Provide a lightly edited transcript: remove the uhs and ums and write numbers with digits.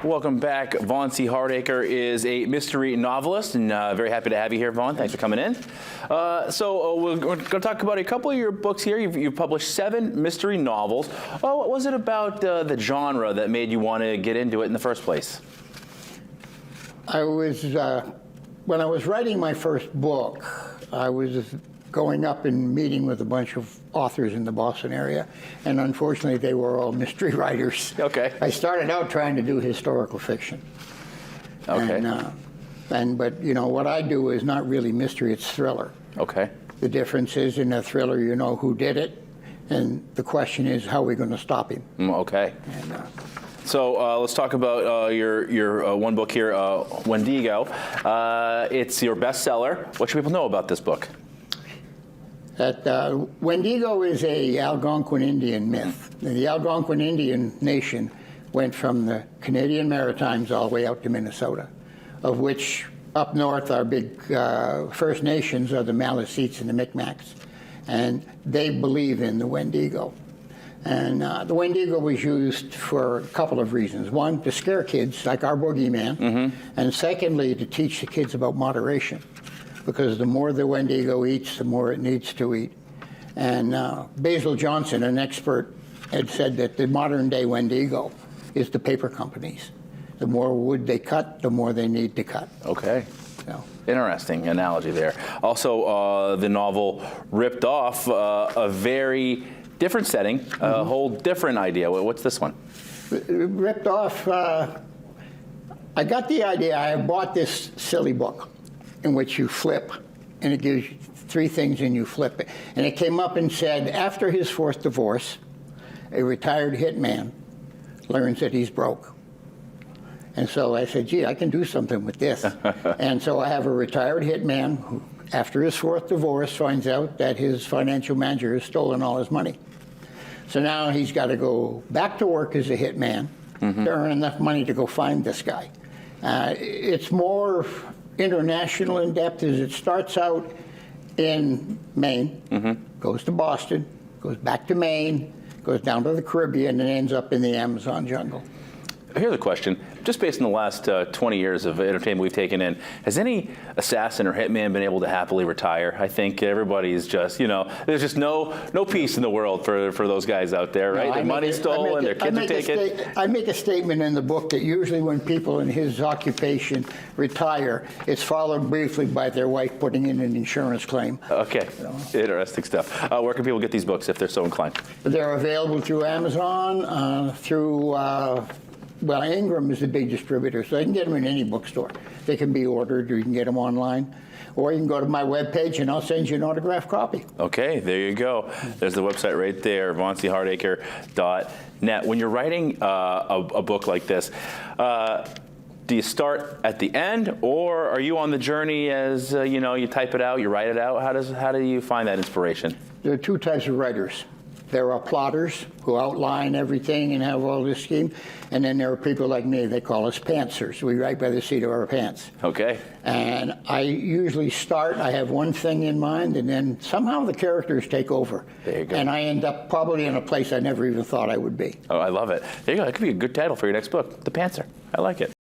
Welcome back. Vaughn C. Hardacker is a mystery novelist, and very happy to have you here, Vaughn. Thanks for coming in. We're going to talk about a couple of your books here. You've published 7 mystery novels. What was it about the genre that made you want to get into it in the first place? When I was writing my first book, I was going up and meeting with a bunch of authors in the Boston area, and unfortunately they were all mystery writers. Okay. I started out trying to do historical fiction. Okay. But you know, what I do is not really mystery, it's thriller. Okay. The difference is in a thriller you know who did it, and the question is how are we going to stop him. Okay. So let's talk about your one book here, Wendigo. It's your bestseller. What should people know about this book? Wendigo is a Algonquin Indian myth. The Algonquin Indian nation went from the Canadian Maritimes all the way out to Minnesota, of which up north our big First Nations are the Maliseets and the Micmacs, and they believe in the Wendigo. And the Wendigo was used for a couple of reasons. One, to scare kids, like our boogeyman, and secondly, to teach the kids about moderation, because the more the Wendigo eats, the more it needs to eat. And Basil Johnson, an expert, had said that the modern day Wendigo is the paper companies. The more wood they cut, the more they need to cut. Okay. So. Interesting analogy there. Also, the novel ripped off a very different setting, a whole different idea. What's this one? Ripped off, I got the idea, I bought this silly book in which you flip, and it gives you 3 things and you flip it. And it came up and said, after his 4th divorce, a retired hitman learns that he's broke. And so I said, gee, I can do something with this. And so I have a retired hitman who, after his 4th divorce, finds out that his financial manager has stolen all his money. So now he's got to go back to work as a hitman to earn enough money to go find this guy. It's more international in depth, as it starts out in Maine, goes to Boston, goes back to Maine, goes down to the Caribbean, and ends up in the Amazon jungle. Here's a question. Just based on the last 20 years of entertainment we've taken in, has any assassin or hitman been able to happily retire? I think everybody's just, you know, there's just no peace in the world for those guys out there, right? Their money's stolen, their kids are taken. I make a statement in the book that usually when people in his occupation retire, it's followed briefly by their wife putting in an insurance claim. Okay, interesting stuff. Where can people get these books if they're so inclined? They're available through Amazon, well, Ingram is the big distributor, so they can get them in any bookstore. They can be ordered, or you can get them online. Or you can go to my webpage, and I'll send you an autographed copy. Okay, there you go. There's the website right there, VaughncHardacker.net. When you're writing a book like this, do you start at the end, or are you on the journey as, you know, you type it out, you write it out? How do you find that inspiration? There are 2 types of writers. There are plotters who outline everything and have all this scheme, and then there are people like me. They call us pantsers. We write by the seat of our pants. Okay. And I usually start, I have one thing in mind, and then somehow the characters take over. There you go. And I end up probably in a place I never even thought I would be. Oh, I love it. There you go. That could be a good title for your next book, The Pantser. I like it.